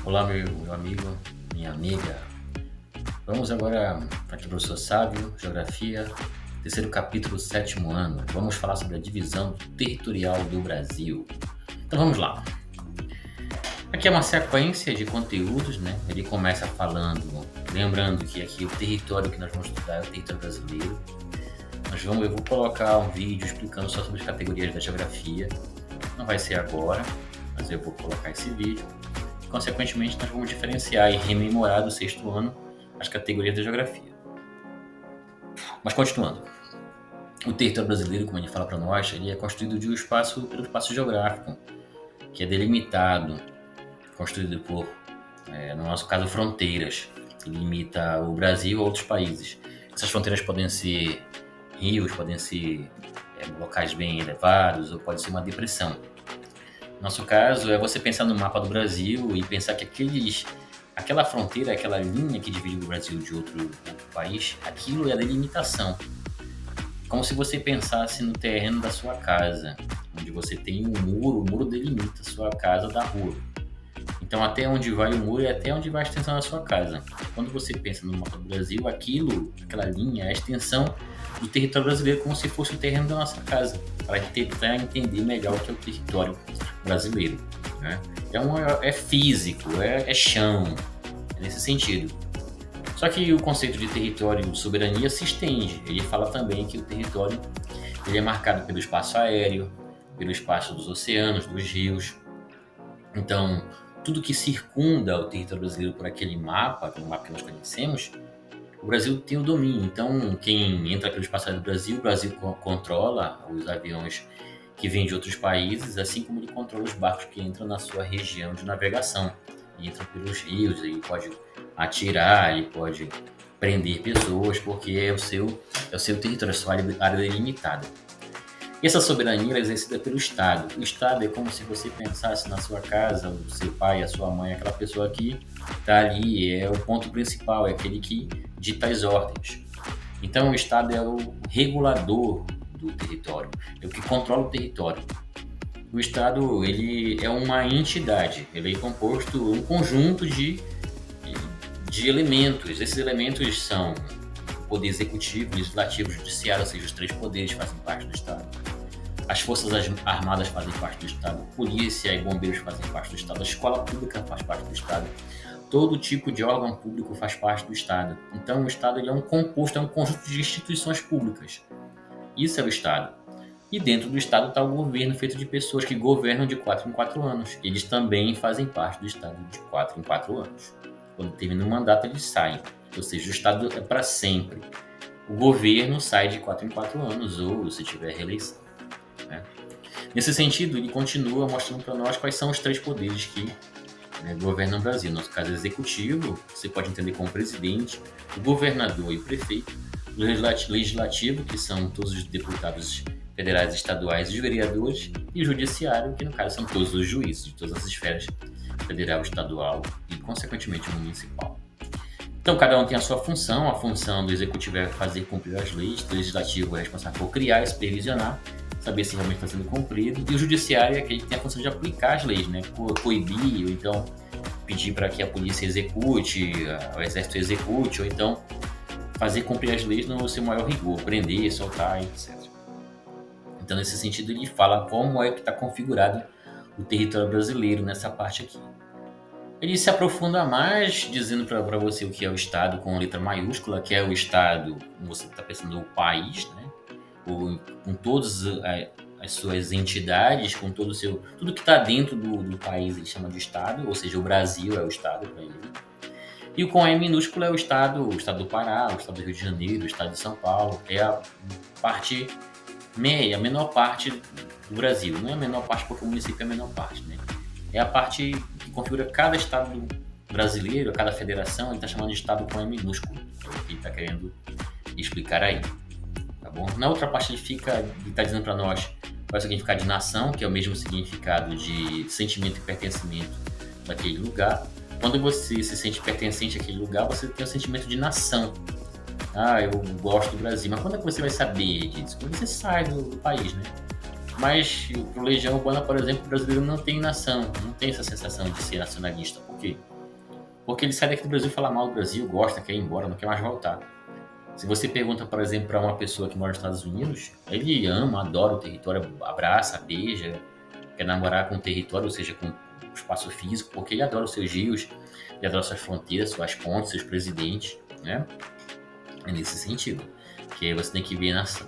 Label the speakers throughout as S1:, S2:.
S1: Olá, meu amigo, minha amiga. Vamos agora para aqui, professor Sávio, Geografia, terceiro capítulo, sétimo ano. Vamos falar sobre a divisão territorial do Brasil. Então vamos lá. Aqui é uma sequência de conteúdos, né? Ele começa falando, lembrando que aqui o território que nós vamos estudar é o território brasileiro. Eu vou colocar um vídeo explicando só sobre as categorias da geografia. Não vai ser agora, mas eu vou colocar esse vídeo. Consequentemente, nós vamos diferenciar e rememorar do sexto ano as categorias da geografia. Mas continuando, o território brasileiro, como ele fala para nós, ele é constituído de pelo espaço geográfico, que é delimitado, construído por, no nosso caso, fronteiras, que limita o Brasil a outros países. Essas fronteiras podem ser rios, podem ser locais bem elevados, ou pode ser uma depressão. Nosso caso é você pensar no mapa do Brasil e pensar que aquela fronteira, aquela linha que divide o Brasil de outro país, aquilo é a delimitação. Como se você pensasse no terreno da sua casa, onde você tem um muro, o muro delimita a sua casa da rua. Então até onde vai o muro é até onde vai a extensão da sua casa. Quando você pensa no mapa do Brasil, aquela linha é a extensão do território brasileiro, como se fosse o terreno da nossa casa, para tentar entender melhor o que é o território brasileiro, né? É físico, é chão, é nesse sentido. Só que o conceito de território de soberania se estende. Ele fala também que o território ele é marcado pelo espaço aéreo, pelo espaço dos oceanos, dos rios. Então, tudo que circunda o território brasileiro por aquele mapa, que nós conhecemos, o Brasil tem o domínio. Então, quem entra pelo espaço aéreo do Brasil, o Brasil controla os aviões que vêm de outros países, assim como ele controla os barcos que entram na sua região de navegação. E entram pelos rios, ele pode atirar, ele pode prender pessoas, porque é o seu território, a sua área delimitada. E essa soberania é exercida pelo Estado. O Estado é como se você pensasse na sua casa, o seu pai, a sua mãe, aquela pessoa que está ali, é o ponto principal, é aquele que dita as ordens. Então o Estado é o regulador do território, é o que controla o território. O Estado ele é uma entidade, ele é composto um conjunto de elementos. Esses elementos são o poder executivo, legislativo, judiciário, ou seja, os três poderes fazem parte do Estado. As forças armadas fazem parte do Estado, polícia e bombeiros fazem parte do Estado, a escola pública faz parte do Estado. Todo tipo de órgão público faz parte do Estado. Então o Estado ele é um conjunto de instituições públicas. Isso é o Estado. E dentro do Estado está o governo feito de pessoas que governam de 4 em 4 anos. Eles também fazem parte do Estado de 4 em 4 anos. Quando termina o mandato, eles saem. Ou seja, o Estado é para sempre. O governo sai de 4 em 4 anos, ou se tiver reeleição, né? Nesse sentido, ele continua mostrando para nós quais são os três poderes que governam o Brasil. No nosso caso, o executivo, você pode entender como presidente, o governador e o prefeito, o legislativo, que são todos os deputados federais, estaduais e os vereadores, e o judiciário, que no caso são todos os juízes de todas as esferas, federal, estadual e, consequentemente, municipal. Então, cada um tem a sua função. A função do executivo é fazer cumprir as leis, do legislativo é responsável por criar e supervisionar, saber se realmente está sendo cumprido, e o judiciário é aquele que tem a função de aplicar as leis, né? Coibir, ou então pedir para que a polícia execute, o exército execute, ou então fazer cumprir as leis no seu maior rigor, prender, soltar, etc. Então, nesse sentido, ele fala como é que está configurado o território brasileiro nessa parte aqui. Ele se aprofunda mais dizendo para você o que é o Estado com letra maiúscula, que é o Estado, como você está pensando, o país, né? Com todas as suas entidades, com tudo que está dentro do país ele chama de Estado, ou seja, o Brasil é o Estado para ele. E o com E minúsculo é o Estado do Pará, o Estado do Rio de Janeiro, o Estado de São Paulo, é a parte meia, a menor parte do Brasil. Não é a menor parte porque o município é a menor parte, né? É a parte que configura cada estado brasileiro, cada federação, ele está chamando de Estado com E minúsculo, é o que ele está querendo explicar aí. Tá bom? Na outra parte ele está dizendo para nós qual é o significado de nação, que é o mesmo significado de sentimento e pertencimento daquele lugar. Quando você se sente pertencente àquele lugar, você tem o sentimento de nação. Eu gosto do Brasil. Mas quando é que você vai saber disso? Quando você sai do país, né? Mas para o Legião Urbana, por exemplo, o brasileiro não tem nação, não tem essa sensação de ser nacionalista. Por quê? Porque ele sai daqui do Brasil e fala mal do Brasil, gosta, quer ir embora, não quer mais voltar. Se você pergunta, por exemplo, para uma pessoa que mora nos Estados Unidos, ele ama, adora o território, abraça, beija, quer namorar com o território, ou seja, com o espaço físico, porque ele adora os seus rios, ele adora suas fronteiras, suas pontes, seus presidentes, né? É nesse sentido, que aí você tem que ver a nação.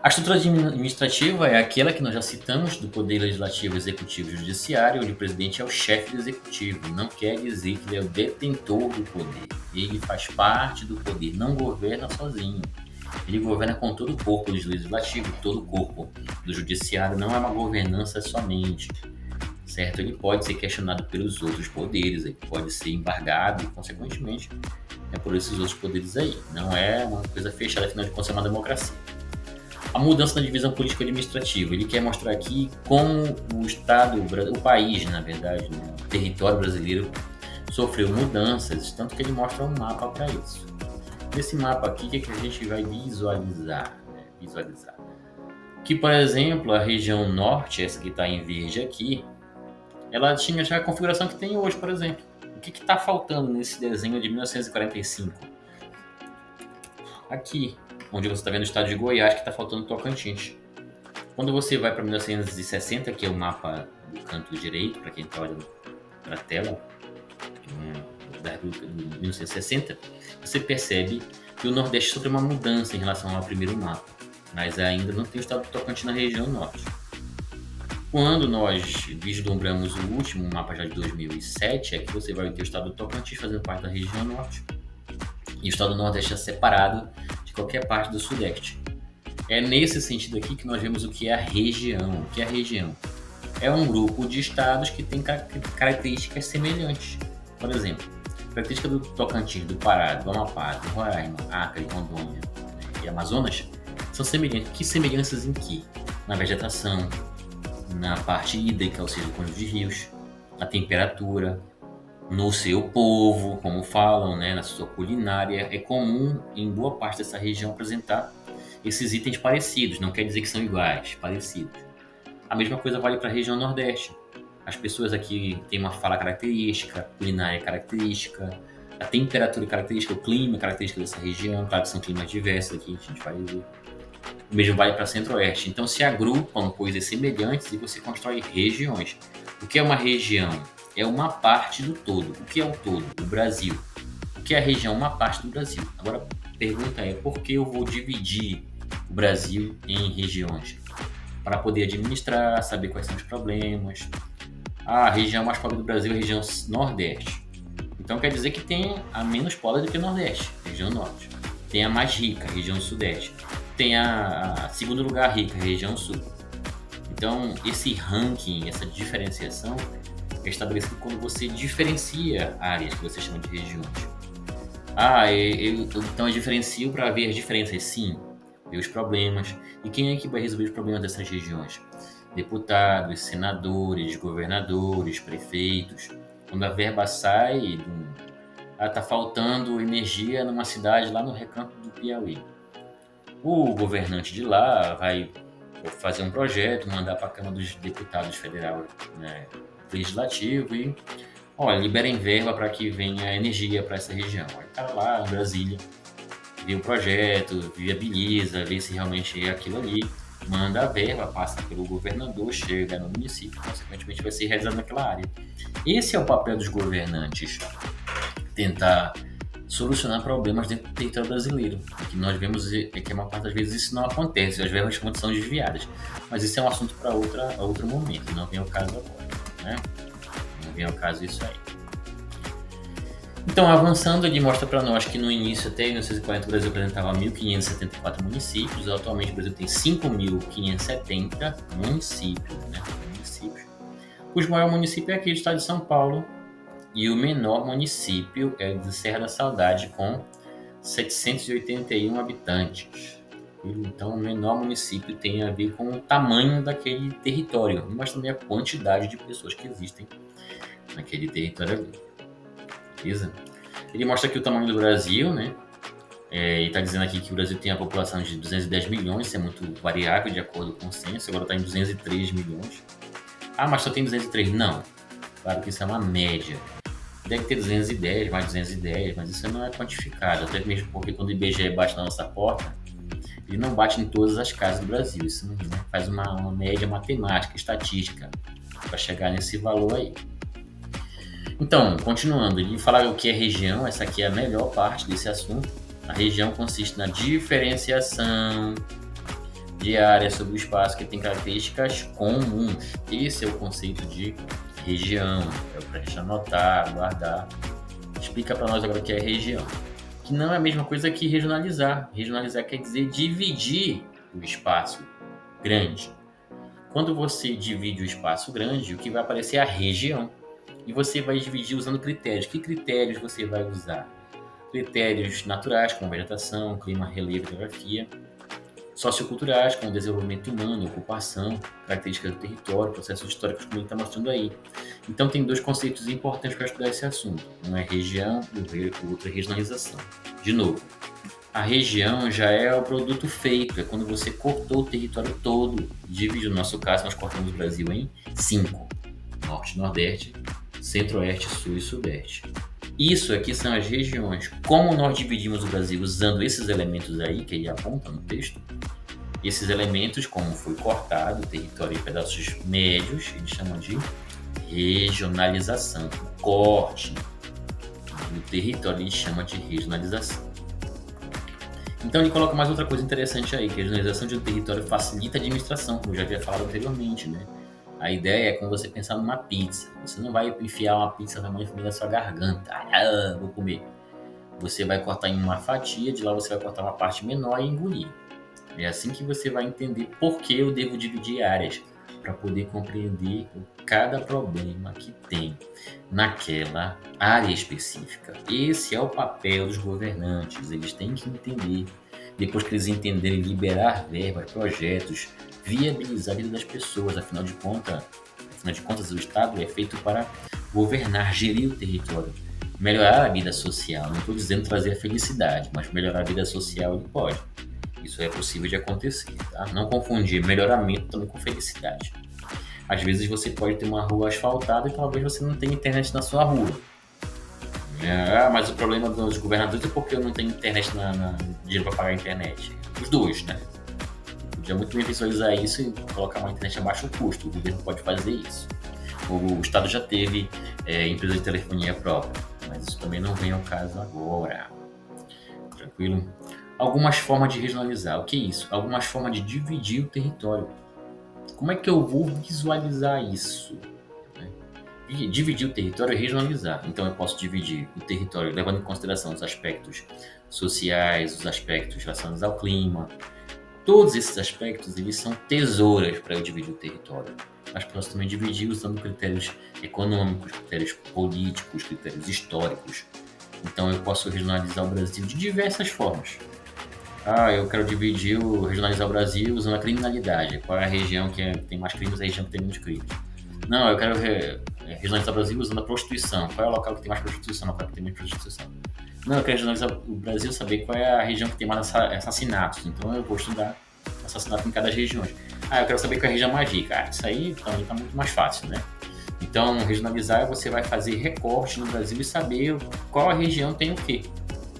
S1: A estrutura administrativa é aquela que nós já citamos, do poder legislativo, executivo e judiciário, onde o presidente é o chefe do executivo. Não quer dizer que ele é o detentor do poder. Ele faz parte do poder, não governa sozinho. Ele governa com todo o corpo do legislativo, todo o corpo do judiciário. Não é uma governança somente, certo? Ele pode ser questionado pelos outros poderes, ele pode ser embargado e, consequentemente, é por esses outros poderes aí. Não é uma coisa fechada, afinal de contas é uma democracia. A mudança na divisão político-administrativa. Ele quer mostrar aqui como o Estado, o país, na verdade, né, o território brasileiro sofreu mudanças, tanto que ele mostra um mapa para isso. Nesse mapa aqui, o que a gente vai visualizar? Que, por exemplo, a região norte, essa que está em verde aqui, ela tinha já a configuração que tem hoje, por exemplo. O que está faltando nesse desenho de 1945? Aqui, onde você está vendo o estado de Goiás, que está faltando Tocantins. Quando você vai para 1960, que é o mapa do canto direito, para quem está olhando para a tela, da República de 1960, você percebe que o Nordeste sofreu uma mudança em relação ao primeiro mapa, mas ainda não tem o estado de Tocantins na região norte. Quando nós vislumbramos o último mapa já de 2007, é que você vai ter o estado do Tocantins fazendo parte da região norte, e o estado do Nordeste é separado de qualquer parte do Sudeste. É nesse sentido aqui que nós vemos o que é a região. O que é a região? É um grupo de estados que tem características semelhantes. Por exemplo, a característica do Tocantins, do Pará, do Amapá, do Roraima, Acre, Rondônia e Amazonas são semelhantes. Que semelhanças em que? Na vegetação, na parte hídrica, ou seja, o conjunto de rios, na temperatura, no seu povo, como falam, né, na sua culinária. É comum em boa parte dessa região apresentar esses itens parecidos, não quer dizer que são iguais, parecidos. A mesma coisa vale para a região Nordeste. As pessoas aqui têm uma fala característica, a culinária característica, a temperatura característica, o clima característico dessa região. Claro que são climas diversos aqui, a gente vai ver. O mesmo vale para Centro-Oeste. Então se agrupam coisas semelhantes e você constrói regiões. O que é uma região? É uma parte do todo. O que é o todo? O Brasil. O que é a região? Uma parte do Brasil. Agora a pergunta é, por que eu vou dividir o Brasil em regiões? Para poder administrar, saber quais são os problemas. A região mais pobre do Brasil é a região Nordeste. Então quer dizer que tem a menos pobre do que o Nordeste, região Norte. Tem a mais rica, região Sudeste. Tem a segundo lugar rica, região Sul. Então esse ranking, essa diferenciação é estabelecido quando você diferencia áreas que você chama de regiões. Então eu diferencio para ver as diferenças, sim, ver os problemas. E quem é que vai resolver os problemas dessas regiões? Deputados, senadores, governadores, prefeitos. Quando a verba sai, tá faltando energia numa cidade lá no recanto do Piauí. O governante de lá vai fazer um projeto, mandar para a Câmara dos Deputados Federal, né, Legislativo e, olha, liberem verba para que venha energia para essa região. Aí o cara lá em Brasília vê o projeto, viabiliza, vê se realmente é aquilo ali, manda a verba, passa pelo governador, chega no município, consequentemente vai ser realizado naquela área. Esse é o papel dos governantes, tentar solucionar problemas dentro do território brasileiro. O que nós vemos é que a maior parte das vezes isso não acontece, as verbas são desviadas. Mas isso é um assunto para outro momento, não vem ao caso agora, né? Não vem ao caso isso aí. Então, avançando, ele mostra para nós que no início, até 1940, o Brasil apresentava 1.574 municípios. Atualmente, o Brasil tem 5.570 municípios, né? O maior município é aqui do estado de São Paulo e o menor município é de Serra da Saudade, com 781 habitantes. Então, o menor município tem a ver com o tamanho daquele território, mas também a quantidade de pessoas que existem naquele território ali. Beleza? Ele mostra aqui o tamanho do Brasil, né? E está dizendo aqui que o Brasil tem a população de 210 milhões, isso é muito variável de acordo com o censo, agora está em 203 milhões. Ah, mas só tem 203? Não. Claro que isso é uma média. deve ter 210, mais 210, mas isso não é quantificado, até mesmo porque quando o IBGE bate na nossa porta, ele não bate em todas as casas do Brasil, isso não, né, faz uma média matemática, estatística, para chegar nesse valor aí. Então, continuando, ele falar o que é região, essa aqui é a melhor parte desse assunto. A região consiste na diferenciação de áreas sobre o espaço que tem características comuns. Esse é o conceito de região, é para a gente anotar, guardar. Explica para nós agora o que é região. Que não é a mesma coisa que regionalizar. Regionalizar quer dizer dividir o espaço grande. Quando você divide o espaço grande, o que vai aparecer é a região. E você vai dividir usando critérios. Que critérios você vai usar? Critérios naturais, como vegetação, clima, relevo, geografia. Socioculturais, como desenvolvimento humano, ocupação, características do território, processos históricos, como ele está mostrando aí. Então, tem dois conceitos importantes para estudar esse assunto. Um é região e o outro é regionalização. De novo, a região já é o produto feito, é quando você cortou o território todo. Divide, no nosso caso, nós cortamos o Brasil em 5. Norte, Nordeste, Centro-Oeste, Sul e Sudeste. Isso aqui são as regiões. Como nós dividimos o Brasil usando esses elementos aí, que ele aponta no texto, esses elementos, como foi cortado o território em pedaços médios, eles chamam de regionalização. O corte do território ele chama de regionalização. Então ele coloca mais outra coisa interessante aí, que a regionalização de um território facilita a administração, como eu já havia falado anteriormente, né? A ideia é como você pensar numa pizza. Você não vai enfiar uma pizza na mão e na sua garganta. Vou comer. Você vai cortar em uma fatia, de lá você vai cortar uma parte menor e engolir. É assim que você vai entender por que eu devo dividir áreas, para poder compreender cada problema que tem naquela área específica. Esse é o papel dos governantes. Eles têm que entender. Depois que eles entenderem, liberar verbas, projetos, viabilizar a vida das pessoas. Afinal de contas, o Estado é feito para governar, gerir o território, melhorar a vida social. Não estou dizendo trazer a felicidade, mas melhorar a vida social ele pode. Isso é possível de acontecer, tá? Não confundir melhoramento também com felicidade. Às vezes você pode ter uma rua asfaltada e talvez você não tenha internet na sua rua. Mas o problema dos governadores é porque eu não tenho internet dinheiro para pagar a internet. Os dois, né? Podia muito bem visualizar isso e colocar uma internet a baixo custo. O governo pode fazer isso. O Estado já teve empresa de telefonia própria, mas isso também não vem ao caso agora. Tranquilo? Algumas formas de regionalizar. O que é isso? Algumas formas de dividir o território. Como é que eu vou visualizar isso? Dividir o território é regionalizar. Então eu posso dividir o território levando em consideração os aspectos sociais, os aspectos relacionados ao clima. Todos esses aspectos eles são tesouras para eu dividir o território. Mas posso também dividir usando critérios econômicos, critérios políticos, critérios históricos. Então eu posso regionalizar o Brasil de diversas formas. Eu quero regionalizar o Brasil usando a criminalidade. Qual é a região que tem mais crimes e a região que tem menos crimes? Não, eu quero regionalizar o Brasil usando a prostituição. Qual é o local que tem mais prostituição? O local que tem menos prostituição. Não, eu quero regionalizar o Brasil, saber qual é a região que tem mais assassinatos. Então eu vou estudar assassinato em cada região. Eu quero saber qual é a região mais rica. Isso aí também está muito mais fácil, né? Então, regionalizar, você vai fazer recorte no Brasil e saber qual a região tem o quê.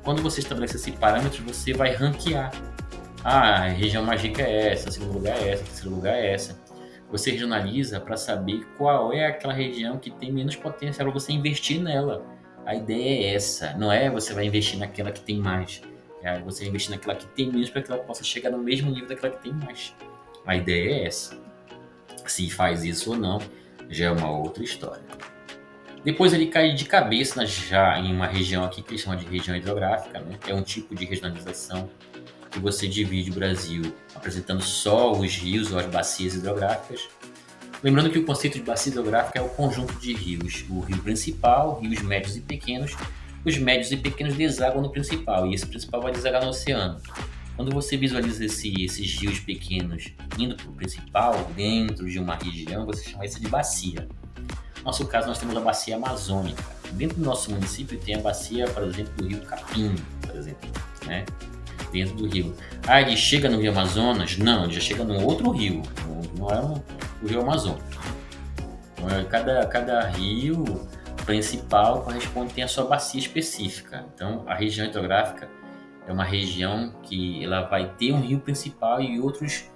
S1: Quando você estabelece esse parâmetro, você vai ranquear. A região mais rica é essa, segundo lugar é essa, terceiro lugar é essa. Você regionaliza para saber qual é aquela região que tem menos potencial para você investir nela. A ideia é essa, não é você vai investir naquela que tem mais. Você vai investir naquela que tem menos para que ela possa chegar no mesmo nível daquela que tem mais. A ideia é essa. Se faz isso ou não, já é uma outra história. Depois ele cai de cabeça já em uma região aqui que ele chama de região hidrográfica, né? É um tipo de regionalização que você divide o Brasil apresentando só os rios ou as bacias hidrográficas. Lembrando que o conceito de bacia hidrográfica é o conjunto de rios. O rio principal, rios médios e pequenos. Os médios e pequenos desagam no principal e esse principal vai desagar no oceano. Quando você visualiza esses rios pequenos indo para o principal, dentro de uma região, você chama isso de bacia. No nosso caso, nós temos a bacia amazônica. Dentro do nosso município tem a bacia, por exemplo, do rio Capim, por exemplo, né? Dentro do rio. Ele chega no rio Amazonas? Não, ele já chega num outro rio, não é o rio Amazonas. Então, cada rio principal corresponde tem a sua bacia específica. Então, a região hidrográfica é uma região que ela vai ter um rio principal e outros